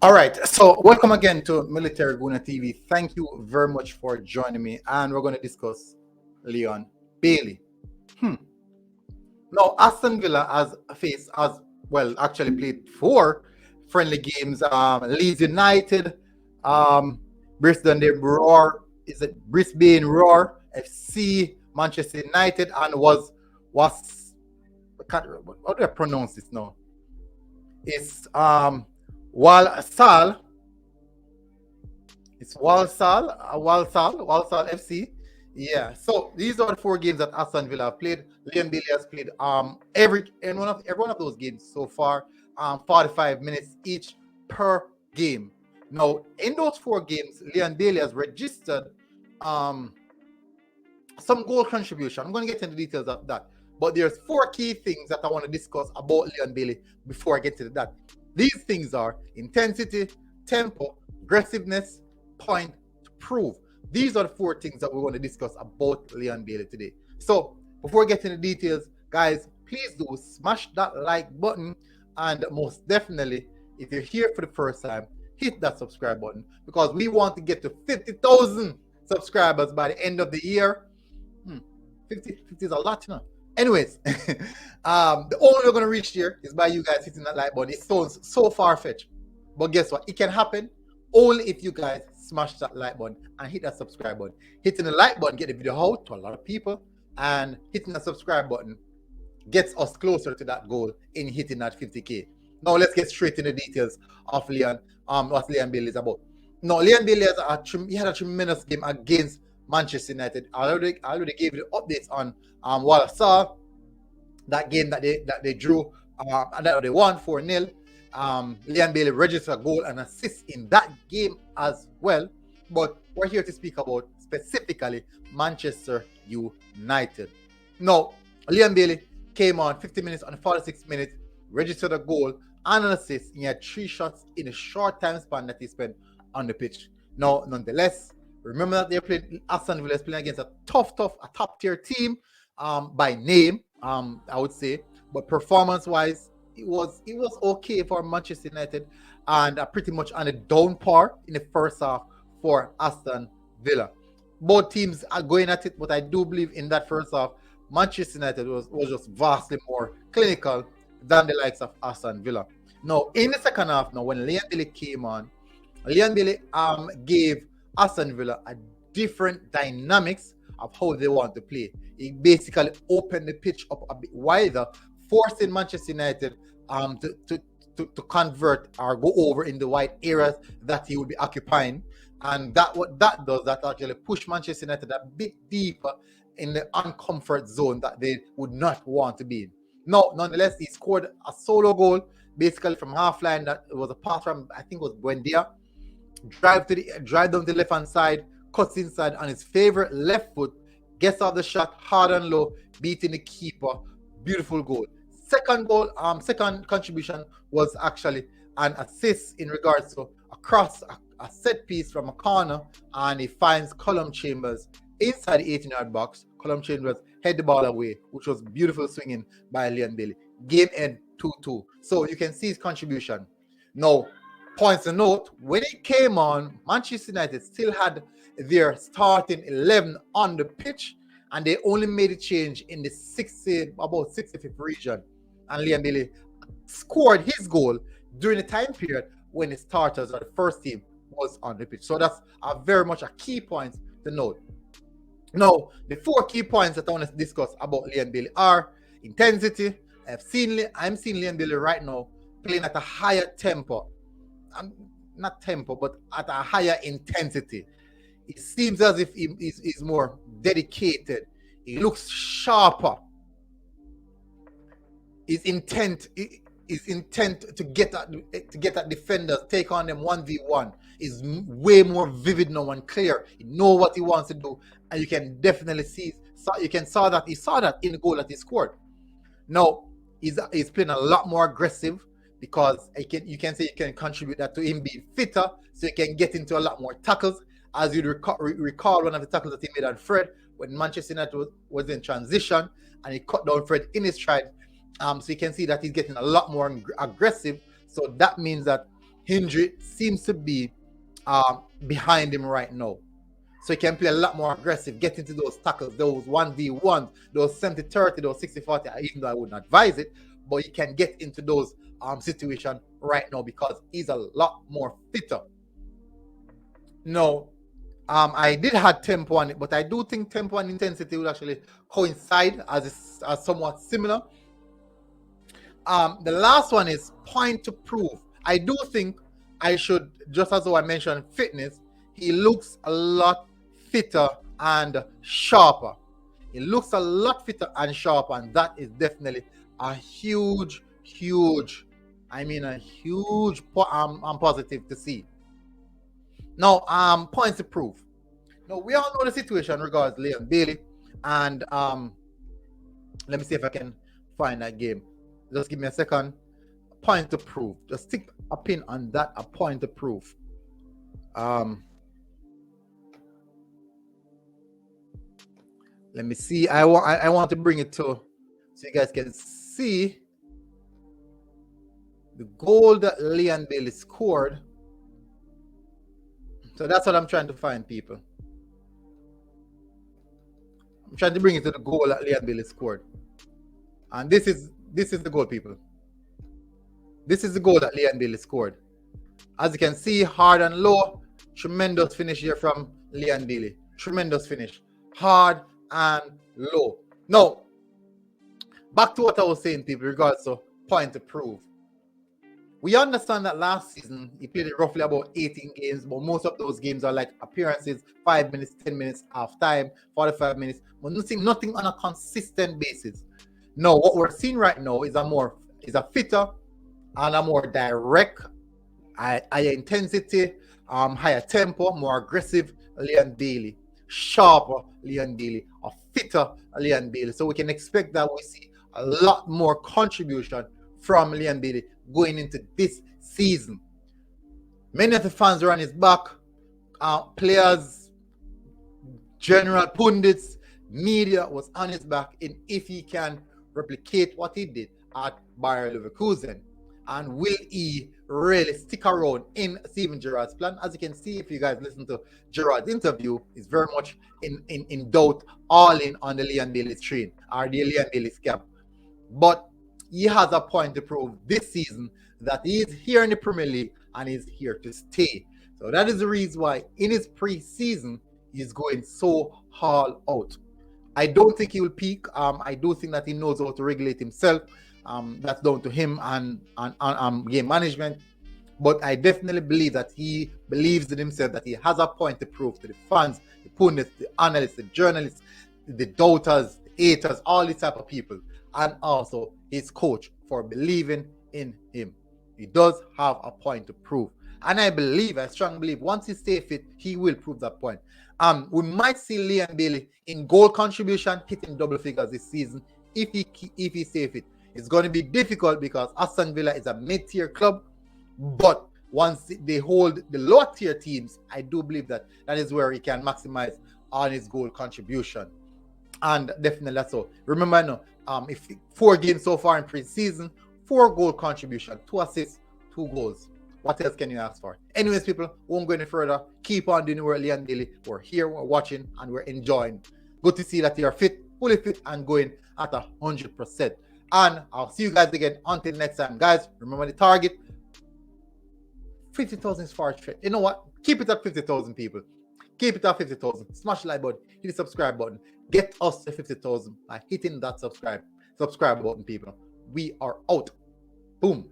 All right, so welcome again to Military Guna TV. Thank you very much for joining me, and we're going to discuss Leon Bailey. Now, Aston Villa has well actually played four friendly games. Leeds United, Brisbane Roar FC, Manchester United, and was how do I pronounce this now? It's Walsall. It's Walsall FC. Yeah. So these are the four games that Aston Villa have played. Leon Bailey has played every one of those games so far. 45 minutes each per game. Now, in those four games, Leon Bailey has registered some goal contribution. I'm going to get into details of that. But there's four key things that I want to discuss about Leon Bailey before I get to that. These things are intensity, tempo, aggressiveness, point, prove. These are the four things that we want to discuss about Leon Bailey today. So before we get into the details, guys, please do smash that like button, and most definitely, if you're here for the first time, hit that subscribe button, because we want to get to 50,000 subscribers by the end of the year. 50 is a lot, you know. Anyways, the only way we're going to reach here is by you guys hitting that like button. It sounds so far-fetched, but guess what? It can happen only if you guys smash that like button and hit that subscribe button. Hitting the like button get the video out to a lot of people, and hitting the subscribe button gets us closer to that goal in hitting that 50K. Now let's get straight into the details of Leon, what Leon Bailey is about. Now, Leon Bailey had a tremendous game against Manchester United. I already gave you the updates on Walsall, that game that they drew, and that they won 4-0. Leon Bailey registered a goal and assist in that game as well. But we're here to speak about specifically Manchester United. Now, Leon Bailey came on 50 minutes and 46 minutes, registered a goal and an assist. He had 3 shots in a short time span that he spent on the pitch. Now, nonetheless, remember that Aston Villa is playing against a top tier team by name, I would say. But performance-wise, it was okay for Manchester United, and pretty much on a down par in the first half for Aston Villa. Both teams are going at it, but I do believe in that first half, Manchester United was just vastly more clinical than the likes of Aston Villa. Now, in the second half, when Leon Bailey came on, Leon Bailey gave Aston Villa a different dynamics of how they want to play. He basically opened the pitch up a bit wider, forcing Manchester United to convert or go over in the wide areas that he would be occupying. And what that does, that actually push Manchester United a bit deeper in the uncomfort zone that they would not want to be in. No, nonetheless, he scored a solo goal, basically from half line. That was a pass from, I think it was Buendia. Drive down the left hand side, cuts inside on his favorite left foot, gets off the shot hard and low, beating the keeper. Beautiful goal. Second contribution was actually an assist in regards to a set piece from a corner, and he finds Callum Chambers inside the 18-yard box. Callum Chambers head the ball away, which was beautiful swinging by Leon Bailey. Game end 2-2. So you can see his contribution. Now, points to note, when he came on, Manchester United still had their starting 11 on the pitch, and they only made a change in the about 65th region. And Leon Bailey scored his goal during the time period when the starters or the first team was on the pitch. So that's very much a key point to note. Now, the 4 key points that I want to discuss about Leon Bailey are intensity. I'm seeing Leon Bailey right now playing at a higher tempo. Not tempo, but at a higher intensity. It seems as if he's more dedicated. He looks sharper. His intent to get at defenders, take on them 1v1 is way more vivid now and clear. He knows what he wants to do, and you can definitely see that he saw that in the goal that he scored. Now he's playing a lot more aggressive, because you can contribute that to him being fitter, so he can get into a lot more tackles. As you recall one of the tackles that he made on Fred when Manchester United was in transition, and he cut down Fred in his stride. So you can see that he's getting a lot more aggressive. So that means that injury seems to be behind him right now. So he can play a lot more aggressive, get into those tackles, those 1v1s, those 70-30, those 60-40, even though I wouldn't advise it, but he can get into those situations right now because he's a lot more fitter. No, I did have tempo on it, but I do think tempo and intensity will actually coincide as somewhat similar. The last one is point to prove. I do think I should, just as though I mentioned fitness, he looks a lot fitter and sharper. He looks a lot fitter and sharper, and that is definitely a huge positive to see. Now, points to prove. Now, we all know the situation regards Leon Bailey, and let me see if I can find that game. Just give me a second. Point to prove. Just stick a pin on that. A point to prove. Let me see. I want to bring it to so you guys can see the goal that Leon Bailey scored. So that's what I'm trying to find, people. I'm trying to bring it to the goal that Leon Bailey scored. And this is the goal, people. This is the goal that Leon Bailey scored. As you can see, hard and low. Tremendous finish here from Leon Bailey. Tremendous finish. Hard and low. Now, back to what I was saying, people, regards to point to prove. We understand that last season he played roughly about 18 games, but most of those games are like appearances, 5 minutes, 10 minutes, half time, 45 minutes, but nothing on a consistent basis. No, what we're seeing right now is a fitter and a more direct, higher intensity, higher tempo, more aggressive Leon Bailey, sharper Leon Bailey, a fitter Leon Bailey. So we can expect that we see a lot more contribution from Leon Bailey going into this season. Many of the fans are on his back, players, general pundits, media was on his back, and if he can replicate what he did at Bayer Leverkusen, and will he really stick around in Steven Gerrard's plan? As you can see, if you guys listen to Gerrard's interview, is very much in doubt, all in on the Leon Bailey's train or the Leon Bailey's camp. But he has a point to prove this season that he is here in the Premier League and is here to stay. So that is the reason why in his pre-season he's going so all out. I don't think he will peak. I do think that he knows how to regulate himself. That's down to him and game management. But I definitely believe that he believes in himself, that he has a point to prove to the fans, the pundits, the analysts, the journalists, the doubters, the haters, all these type of people, and also his coach for believing in him. He does have a point to prove. And I strongly believe, once he stays fit, he will prove that point. We might see Leon Bailey in goal contribution hitting double figures this season if he stays fit. It's going to be difficult because Aston Villa is a mid-tier club, but once they hold the lower tier teams, I do believe that is where he can maximize on his goal contribution. And definitely that's so. Remember now, if 4 games so far in pre-season, 4 goal contribution, 2 assists, 2 goals. What else can you ask for? Anyways, people, won't go any further. Keep on doing work, Leon Bailey. We're here, we're watching, and we're enjoying. Good to see that you're fit, fully fit, and going at 100%. And I'll see you guys again until next time. Guys, remember the target. 50,000 is far stretch. You know what? Keep it at 50,000, people. Keep it at 50,000. Smash the like button. Hit the subscribe button. Get us to 50,000 by hitting that subscribe button, people. We are out. Boom.